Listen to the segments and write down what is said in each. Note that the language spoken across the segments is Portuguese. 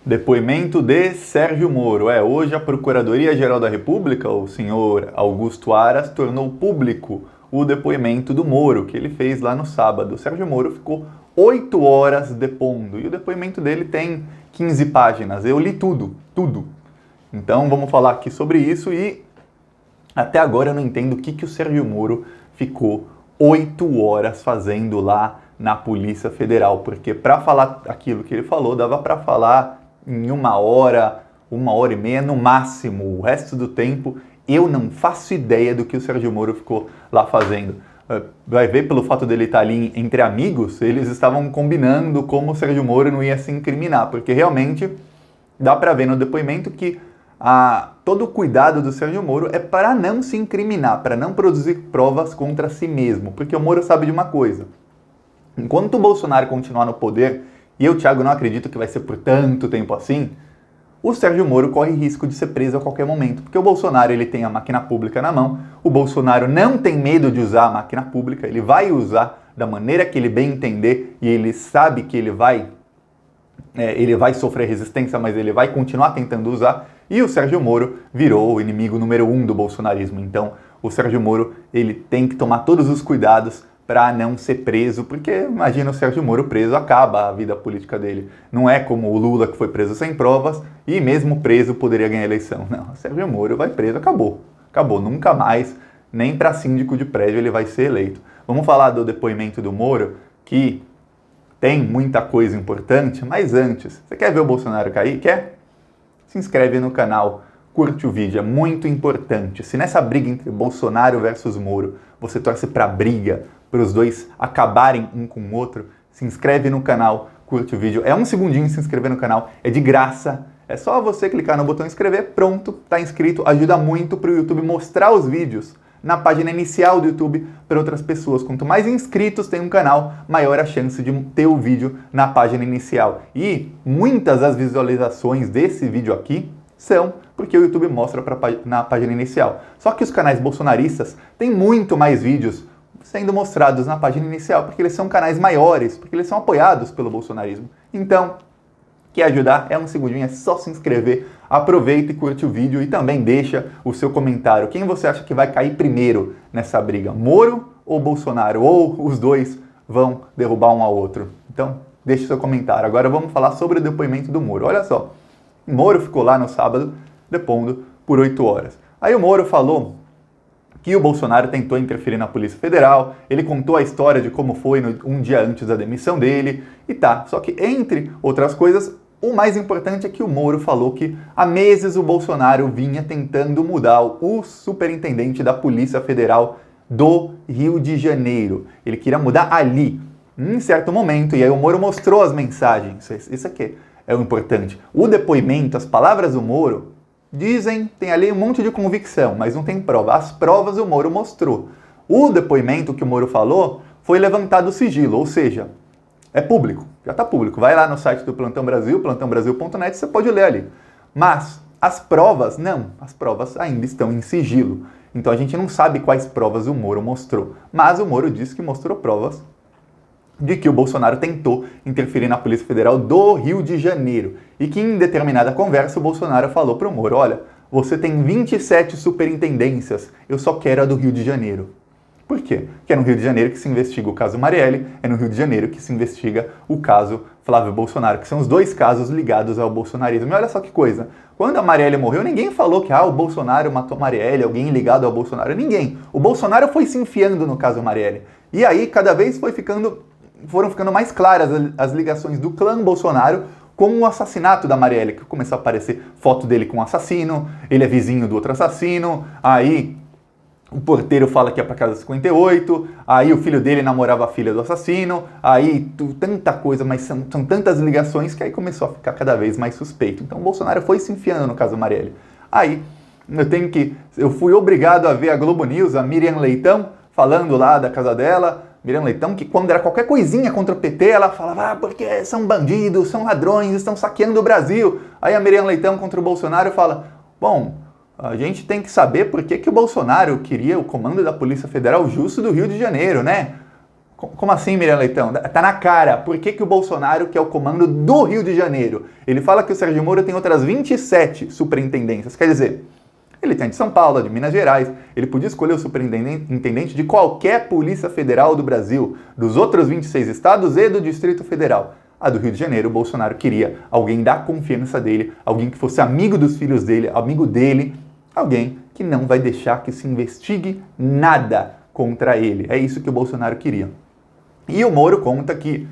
Depoimento de Sérgio Moro. Hoje a Procuradoria-Geral da República, o senhor Augusto Aras, tornou público o depoimento do Moro, que ele fez lá no sábado. O Sérgio Moro ficou 8 horas depondo e o depoimento dele tem 15 páginas. Eu li tudo. Então vamos falar aqui sobre isso e até agora eu não entendo o que o Sérgio Moro ficou 8 horas fazendo lá na Polícia Federal, porque para falar aquilo que ele falou, dava para falar em 1 hora, 1h30 no máximo. O resto do tempo eu não faço ideia do que o Sérgio Moro ficou lá fazendo. Vai ver pelo fato dele estar ali entre amigos, eles estavam combinando como o Sérgio Moro não ia se incriminar, porque realmente dá para ver no depoimento que todo o cuidado do Sérgio Moro é para não se incriminar, para não produzir provas contra si mesmo, porque o Moro sabe de uma coisa: enquanto o Bolsonaro continuar no poder, e eu, Thiago, não acredito que vai ser por tanto tempo assim, o Sérgio Moro corre risco de ser preso a qualquer momento, porque o Bolsonaro ele tem a máquina pública na mão, o Bolsonaro não tem medo de usar a máquina pública, ele vai usar da maneira que ele bem entender, e ele sabe que ele vai sofrer resistência, mas ele vai continuar tentando usar, e o Sérgio Moro virou o inimigo número 1 do bolsonarismo. Então, o Sérgio Moro ele tem que tomar todos os cuidados para não ser preso, porque imagina o Sérgio Moro preso, acaba a vida política dele. Não é como o Lula, que foi preso sem provas e mesmo preso poderia ganhar a eleição. Não, o Sérgio Moro vai preso, acabou, nunca mais, nem para síndico de prédio ele vai ser eleito. Vamos falar do depoimento do Moro, que tem muita coisa importante, mas antes, você quer ver o Bolsonaro cair? Quer? Se inscreve no canal, curte o vídeo, é muito importante. Se nessa briga entre Bolsonaro versus Moro, você torce para briga, para os dois acabarem um com o outro, se inscreve no canal, curte o vídeo. É 1 segundinho se inscrever no canal, é de graça. É só você clicar no botão inscrever, pronto, tá inscrito. Ajuda muito para o YouTube mostrar os vídeos na página inicial do YouTube para outras pessoas. Quanto mais inscritos tem um canal, maior a chance de ter o vídeo na página inicial. E muitas das visualizações desse vídeo aqui são porque o YouTube mostra na página inicial. Só que os canais bolsonaristas têm muito mais vídeos sendo mostrados na página inicial, porque eles são canais maiores, porque eles são apoiados pelo bolsonarismo. Então, quer ajudar? É 1 segundinho, é só se inscrever, aproveita e curte o vídeo e também deixa o seu comentário. Quem você acha que vai cair primeiro nessa briga? Moro ou Bolsonaro? Ou os dois vão derrubar um ao outro? Então, deixe seu comentário. Agora vamos falar sobre o depoimento do Moro. Olha só, o Moro ficou lá no sábado depondo por 8 horas. Aí o Moro falou que o Bolsonaro tentou interferir na Polícia Federal, ele contou a história de como foi um dia antes da demissão dele, e tá. Só que, entre outras coisas, o mais importante é que o Moro falou que há meses o Bolsonaro vinha tentando mudar o superintendente da Polícia Federal do Rio de Janeiro. Ele queria mudar ali, em certo momento, e aí o Moro mostrou as mensagens. Isso aqui é o importante. O depoimento, as palavras do Moro, dizem, tem ali um monte de convicção, mas não tem prova. As provas o Moro mostrou. O depoimento que o Moro falou foi levantado o sigilo, ou seja, é público, já está público. Vai lá no site do Plantão Brasil, plantãobrasil.net, você pode ler ali. Mas as provas, não, as provas ainda estão em sigilo. Então a gente não sabe quais provas o Moro mostrou. Mas o Moro disse que mostrou provas de que o Bolsonaro tentou interferir na Polícia Federal do Rio de Janeiro. E que em determinada conversa o Bolsonaro falou para o Moro: olha, você tem 27 superintendências, eu só quero a do Rio de Janeiro. Por quê? Porque é no Rio de Janeiro que se investiga o caso Marielle, é no Rio de Janeiro que se investiga o caso Flávio Bolsonaro, que são os dois casos ligados ao bolsonarismo. E olha só que coisa, quando a Marielle morreu, ninguém falou que o Bolsonaro matou Marielle, alguém ligado ao Bolsonaro, ninguém. O Bolsonaro foi se enfiando no caso Marielle. E aí, cada vez foram ficando mais claras as ligações do clã Bolsonaro com o assassinato da Marielle, que começou a aparecer foto dele com um assassino, ele é vizinho do outro assassino, aí o porteiro fala que é para casa 58, aí o filho dele namorava a filha do assassino, aí tanta coisa, mas são tantas ligações que aí começou a ficar cada vez mais suspeito. Então o Bolsonaro foi se enfiando no caso Marielle. Aí eu fui obrigado a ver a Globo News, a Miriam Leitão, falando lá da casa dela, Miriam Leitão, que quando era qualquer coisinha contra o PT, ela falava, porque são bandidos, são ladrões, estão saqueando o Brasil. Aí a Miriam Leitão contra o Bolsonaro fala, bom, a gente tem que saber por que o Bolsonaro queria o comando da Polícia Federal justo do Rio de Janeiro, né? Como assim, Miriam Leitão? Tá na cara. Por que o Bolsonaro quer o comando do Rio de Janeiro? Ele fala que o Sérgio Moro tem outras 27 superintendências. Quer dizer, ele tem de São Paulo, de Minas Gerais. Ele podia escolher o superintendente de qualquer polícia federal do Brasil, dos outros 26 estados e do Distrito Federal. A do Rio de Janeiro, o Bolsonaro queria alguém da confiança dele, alguém que fosse amigo dos filhos dele, amigo dele, alguém que não vai deixar que se investigue nada contra ele. É isso que o Bolsonaro queria. E o Moro conta que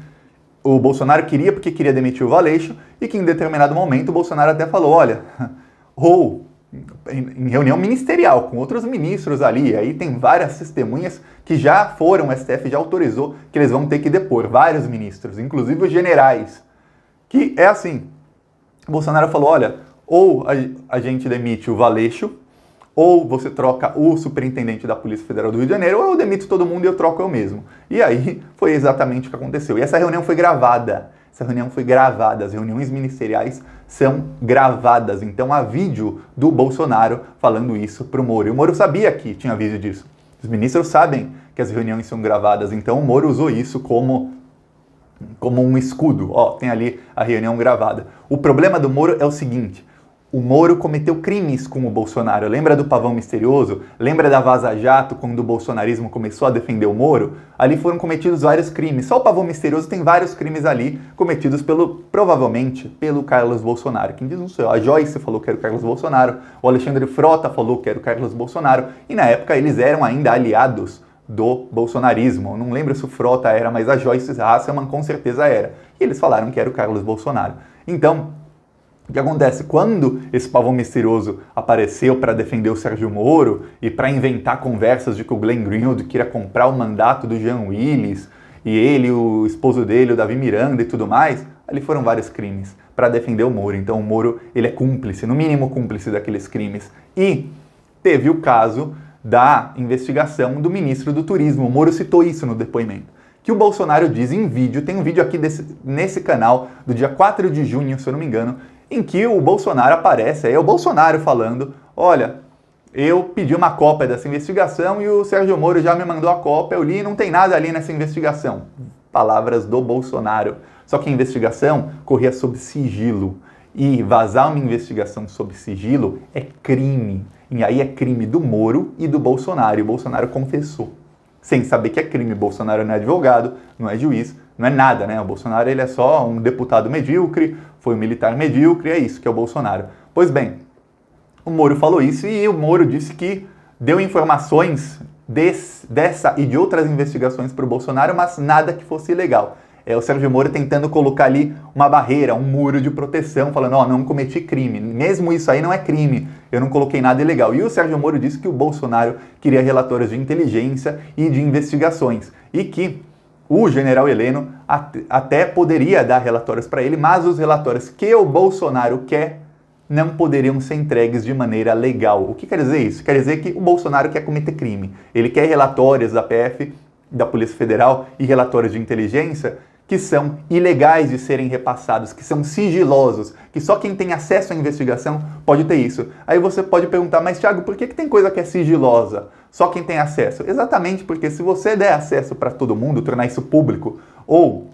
o Bolsonaro queria porque queria demitir o Valeixo e que em determinado momento o Bolsonaro até falou, olha, ou em reunião ministerial com outros ministros ali, aí tem várias testemunhas que já foram, o STF já autorizou que eles vão ter que depor, vários ministros, inclusive os generais, que é assim, o Bolsonaro falou, olha, ou a gente demite o Valeixo, ou você troca o superintendente da Polícia Federal do Rio de Janeiro, ou eu demito todo mundo e eu troco eu mesmo. E aí foi exatamente o que aconteceu. E essa reunião foi gravada. As reuniões ministeriais são gravadas. Então há vídeo do Bolsonaro falando isso para o Moro. E o Moro sabia que tinha vídeo disso. Os ministros sabem que as reuniões são gravadas. Então o Moro usou isso como um escudo. Ó, tem ali a reunião gravada. O problema do Moro é o seguinte. O Moro cometeu crimes com o Bolsonaro. Lembra do pavão misterioso? Lembra da Vaza Jato, quando o bolsonarismo começou a defender o Moro? Ali foram cometidos vários crimes. Só o pavão misterioso tem vários crimes ali cometidos provavelmente pelo Carlos Bolsonaro. Quem diz não sei, a Joyce falou que era o Carlos Bolsonaro, o Alexandre Frota falou que era o Carlos Bolsonaro, e na época eles eram ainda aliados do bolsonarismo. Não lembro se o Frota era, mas a Joyce Hasselmann com certeza era. E eles falaram que era o Carlos Bolsonaro. Então, o que acontece? Quando esse pavão misterioso apareceu para defender o Sérgio Moro e para inventar conversas de que o Glenn Greenwald queria comprar o mandato do Jean Willis e ele, o esposo dele, o Davi Miranda e tudo mais, ali foram vários crimes para defender o Moro. Então o Moro ele é cúmplice, no mínimo cúmplice daqueles crimes. E teve o caso da investigação do ministro do Turismo. O Moro citou isso no depoimento. Que o Bolsonaro diz em vídeo, tem um vídeo aqui nesse canal, do dia 4 de junho, se eu não me engano, em que o Bolsonaro aparece, é o Bolsonaro falando, olha, eu pedi uma cópia dessa investigação e o Sérgio Moro já me mandou a cópia, eu li e não tem nada ali nessa investigação. Palavras do Bolsonaro. Só que a investigação corria sob sigilo. E vazar uma investigação sob sigilo é crime. E aí é crime do Moro e do Bolsonaro. E o Bolsonaro confessou. Sem saber que é crime. O Bolsonaro não é advogado, não é juiz, não é nada, né? O Bolsonaro ele é só um deputado medíocre, foi um militar medíocre, é isso que é o Bolsonaro. Pois bem, o Moro falou isso e o Moro disse que deu informações dessa e de outras investigações para o Bolsonaro, mas nada que fosse ilegal. É o Sérgio Moro tentando colocar ali uma barreira, um muro de proteção, falando, ó, não cometi crime, mesmo isso aí não é crime, eu não coloquei nada ilegal. E o Sérgio Moro disse que o Bolsonaro queria relatórios de inteligência e de investigações, e que o general Heleno até poderia dar relatórios para ele, mas os relatórios que o Bolsonaro quer não poderiam ser entregues de maneira legal. O que quer dizer isso? Quer dizer que o Bolsonaro quer cometer crime. Ele quer relatórios da PF, da Polícia Federal e relatórios de inteligência que são ilegais de serem repassados, que são sigilosos, que só quem tem acesso à investigação pode ter isso. Aí você pode perguntar, mas Thiago, por que tem coisa que é sigilosa? Só quem tem acesso? Exatamente porque se você der acesso para todo mundo, tornar isso público, ou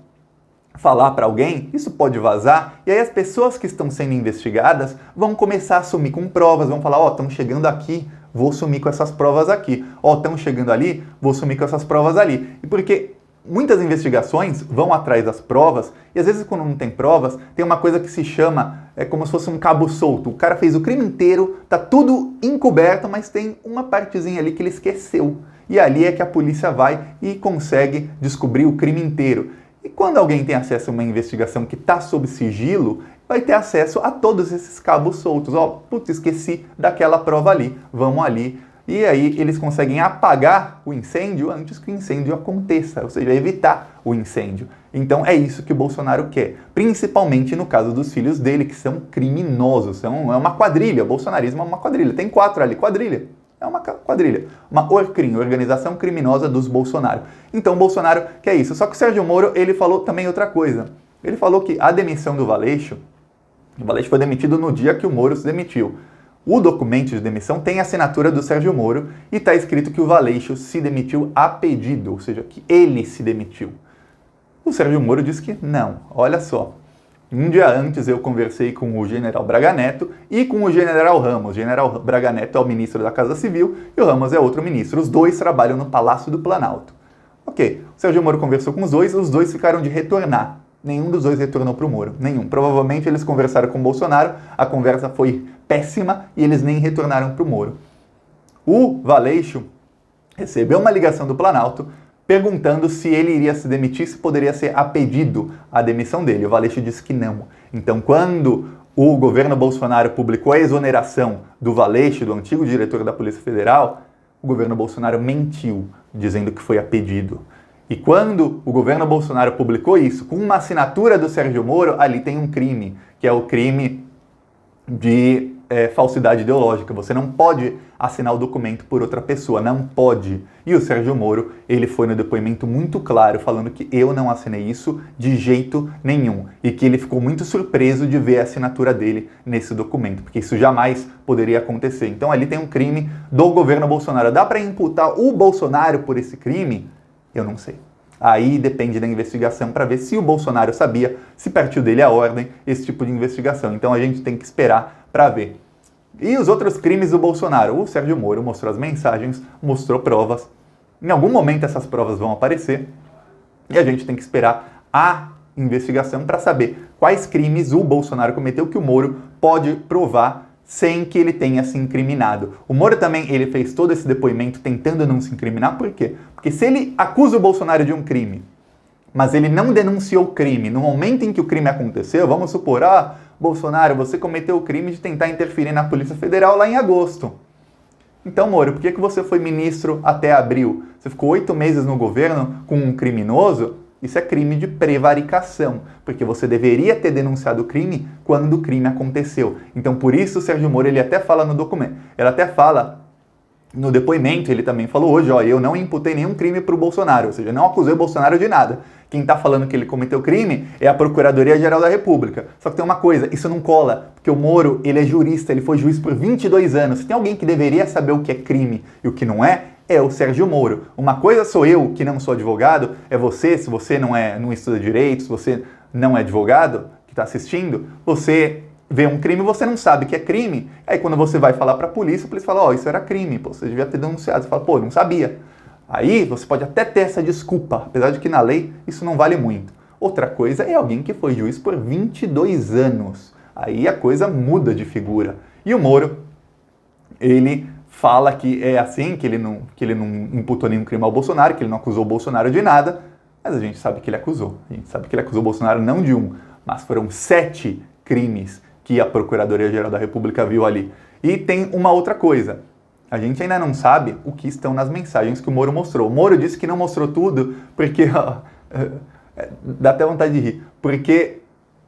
falar para alguém, isso pode vazar, e aí as pessoas que estão sendo investigadas vão começar a sumir com provas, vão falar, ó, estão chegando aqui, vou sumir com essas provas aqui. Ó, estão chegando ali, vou sumir com essas provas ali. E porque muitas investigações vão atrás das provas, e às vezes quando não tem provas, tem uma coisa que se chama, é como se fosse um cabo solto. O cara fez o crime inteiro, tá tudo encoberto, mas tem uma partezinha ali que ele esqueceu. E ali é que a polícia vai e consegue descobrir o crime inteiro. E quando alguém tem acesso a uma investigação que está sob sigilo, vai ter acesso a todos esses cabos soltos. Ó, putz, esqueci daquela prova ali, vamos ali. E aí eles conseguem apagar o incêndio antes que o incêndio aconteça, ou seja, evitar o incêndio. Então é isso que o Bolsonaro quer, principalmente no caso dos filhos dele, que são criminosos, é uma quadrilha, o bolsonarismo é uma quadrilha, tem 4 ali, quadrilha. É uma quadrilha, uma ORCRIM, Organização Criminosa dos Bolsonaro. Então o Bolsonaro quer isso. Só que o Sérgio Moro, ele falou também outra coisa. Ele falou que a demissão do Valeixo, o Valeixo foi demitido no dia que o Moro se demitiu. O documento de demissão tem a assinatura do Sérgio Moro e está escrito que o Valeixo se demitiu a pedido, ou seja, que ele se demitiu. O Sérgio Moro disse que não. Olha só, um dia antes eu conversei com o general Braga Neto e com o general Ramos. O general Braga Neto é o ministro da Casa Civil e o Ramos é outro ministro. Os dois trabalham no Palácio do Planalto. Ok, o Sérgio Moro conversou com os dois ficaram de retornar. Nenhum dos dois retornou para o Moro, nenhum. Provavelmente eles conversaram com o Bolsonaro, a conversa foi péssima e eles nem retornaram para o Moro. O Valeixo recebeu uma ligação do Planalto perguntando se ele iria se demitir, se poderia ser a pedido a demissão dele. O Valeixo disse que não. Então, quando o governo Bolsonaro publicou a exoneração do Valeixo, do antigo diretor da Polícia Federal, o governo Bolsonaro mentiu, dizendo que foi a pedido. E quando o governo Bolsonaro publicou isso, com uma assinatura do Sérgio Moro, ali tem um crime, que é o crime de falsidade ideológica. Você não pode assinar o documento por outra pessoa, não pode. E o Sérgio Moro, ele foi no depoimento muito claro, falando que eu não assinei isso de jeito nenhum. E que ele ficou muito surpreso de ver a assinatura dele nesse documento, porque isso jamais poderia acontecer. Então ali tem um crime do governo Bolsonaro. Dá para imputar o Bolsonaro por esse crime? Eu não sei. Aí depende da investigação para ver se o Bolsonaro sabia, se partiu dele a ordem, esse tipo de investigação. Então a gente tem que esperar para ver. E os outros crimes do Bolsonaro? O Sérgio Moro mostrou as mensagens, mostrou provas. Em algum momento essas provas vão aparecer e a gente tem que esperar a investigação para saber quais crimes o Bolsonaro cometeu que o Moro pode provar sem que ele tenha se incriminado. O Moro também ele fez todo esse depoimento tentando não se incriminar. Por quê? Porque se ele acusa o Bolsonaro de um crime, mas ele não denunciou o crime no momento em que o crime aconteceu, vamos supor, Bolsonaro, você cometeu o crime de tentar interferir na Polícia Federal lá em agosto. Então, Moro, por que você foi ministro até abril? Você ficou 8 meses no governo com um criminoso? Isso é crime de prevaricação, porque você deveria ter denunciado o crime quando o crime aconteceu. Então, por isso, o Sérgio Moro, ele até fala no documento, ele até fala no depoimento, ele também falou hoje, eu não imputei nenhum crime para o Bolsonaro, ou seja, não acusei o Bolsonaro de nada. Quem está falando que ele cometeu crime é a Procuradoria-Geral da República. Só que tem uma coisa, isso não cola, porque o Moro, ele é jurista, ele foi juiz por 22 anos. Se tem alguém que deveria saber o que é crime e o que não é o Sérgio Moro. Uma coisa sou eu, que não sou advogado, é você, se você não estuda direito, se você não é advogado, que está assistindo, você vê um crime, você não sabe que é crime. Aí quando você vai falar para a polícia fala, isso era crime, você devia ter denunciado. Você fala, não sabia. Aí você pode até ter essa desculpa, apesar de que na lei isso não vale muito. Outra coisa é alguém que foi juiz por 22 anos. Aí a coisa muda de figura. E o Moro, ele fala que é assim, que ele não imputou nenhum crime ao Bolsonaro, que ele não acusou o Bolsonaro de nada, mas a gente sabe que ele acusou. A gente sabe que ele acusou o Bolsonaro não de um, mas foram 7 crimes que a Procuradoria-Geral da República viu ali. E tem uma outra coisa. A gente ainda não sabe o que estão nas mensagens que o Moro mostrou. O Moro disse que não mostrou tudo porque... dá até vontade de rir. Porque,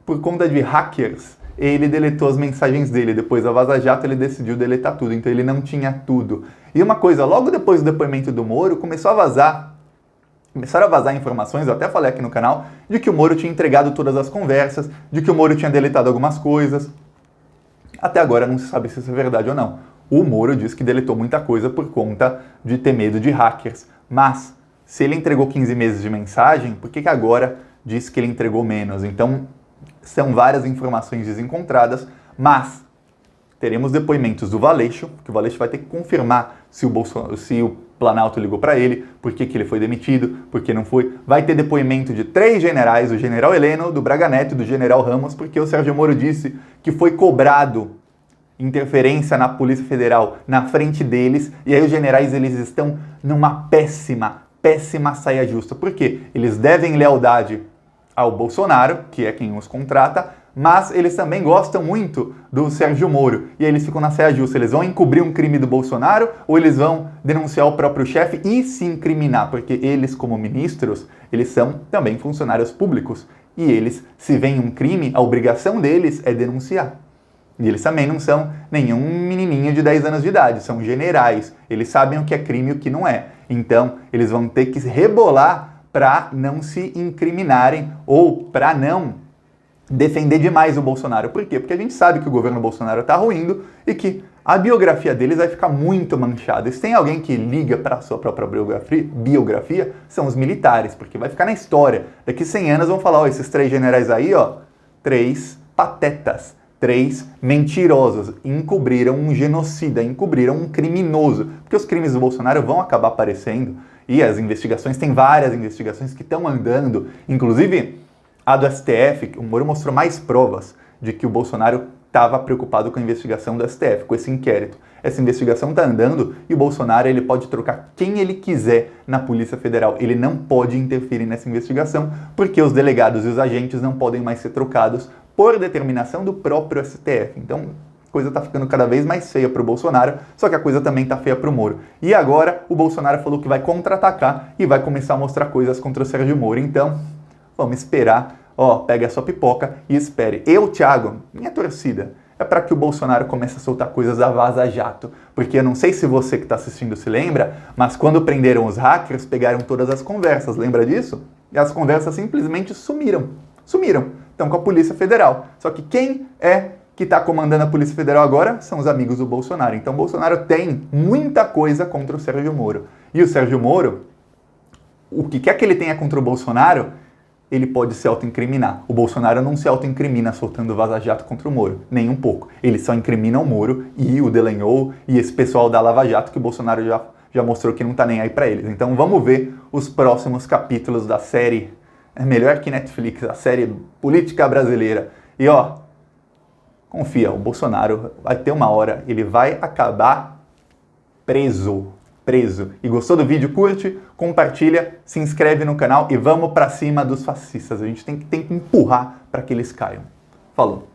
por conta de hackers, ele deletou as mensagens dele. Depois da Vaza Jato, ele decidiu deletar tudo. Então, ele não tinha tudo. E uma coisa, logo depois do depoimento do Moro, começaram a vazar informações, eu até falei aqui no canal, de que o Moro tinha entregado todas as conversas, de que o Moro tinha deletado algumas coisas. Até agora não se sabe se isso é verdade ou não. O Moro diz que deletou muita coisa por conta de ter medo de hackers. Mas, se ele entregou 15 meses de mensagem, por que agora diz que ele entregou menos? Então, são várias informações desencontradas, mas teremos depoimentos do Valeixo, que o Valeixo vai ter que confirmar se o Planalto ligou para ele, por que ele foi demitido, por que não foi. Vai ter depoimento de 3 generais, o general Heleno, do Braga Neto e do general Ramos, porque o Sérgio Moro disse que foi cobrado interferência na Polícia Federal na frente deles, e aí os generais eles estão numa péssima saia justa. Por quê? Eles devem lealdade ao Bolsonaro, que é quem os contrata, mas eles também gostam muito do Sérgio Moro, e aí eles ficam na saia justa. Eles vão encobrir um crime do Bolsonaro ou eles vão denunciar o próprio chefe e se incriminar, porque eles, como ministros, eles são também funcionários públicos, e eles, se vem um crime, a obrigação deles é denunciar. E eles também não são nenhum menininho de 10 anos de idade, são generais. Eles sabem o que é crime e o que não é. Então, eles vão ter que rebolar para não se incriminarem ou para não defender demais o Bolsonaro. Por quê? Porque a gente sabe que o governo Bolsonaro está ruindo e que a biografia deles vai ficar muito manchada. Se tem alguém que liga para a sua própria biografia, são os militares, porque vai ficar na história. Daqui 100 anos vão falar, ó, esses 3 generais aí, ó, 3 patetas, 3 mentirosos, encobriram um genocida, encobriram um criminoso. Porque os crimes do Bolsonaro vão acabar aparecendo, e as investigações, tem várias investigações que estão andando, inclusive a do STF, o Moro mostrou mais provas de que o Bolsonaro estava preocupado com a investigação do STF, com esse inquérito. Essa investigação está andando e o Bolsonaro ele pode trocar quem ele quiser na Polícia Federal. Ele não pode interferir nessa investigação porque os delegados e os agentes não podem mais ser trocados por determinação do próprio STF. Então, a coisa está ficando cada vez mais feia para o Bolsonaro, só que a coisa também está feia para o Moro. E agora o Bolsonaro falou que vai contra-atacar e vai começar a mostrar coisas contra o Sérgio Moro. Então, vamos esperar. Ó, pegue a sua pipoca e espere. Eu, Thiago, minha torcida é para que o Bolsonaro comece a soltar coisas da Vaza Jato. Porque eu não sei se você que está assistindo se lembra, mas quando prenderam os hackers, pegaram todas as conversas. Lembra disso? E as conversas simplesmente sumiram. Sumiram. Estão com a Polícia Federal. Só que quem é que está comandando a Polícia Federal agora são os amigos do Bolsonaro. Então o Bolsonaro tem muita coisa contra o Sérgio Moro. E o Sérgio Moro, o que quer que ele tenha contra o Bolsonaro, ele pode se autoincriminar. O Bolsonaro não se autoincrimina soltando vaza-jato contra o Moro, nem um pouco. Ele só incrimina o Moro e o Dallagnol e esse pessoal da Lava Jato que o Bolsonaro já mostrou que não tá nem aí pra eles. Então vamos ver os próximos capítulos da série, é melhor que Netflix, a série Política Brasileira. E ó, confia, o Bolsonaro vai ter uma hora, ele vai acabar preso. E gostou do vídeo? Curte, compartilha, se inscreve no canal e vamos pra cima dos fascistas. A gente tem que empurrar para que eles caiam. Falou!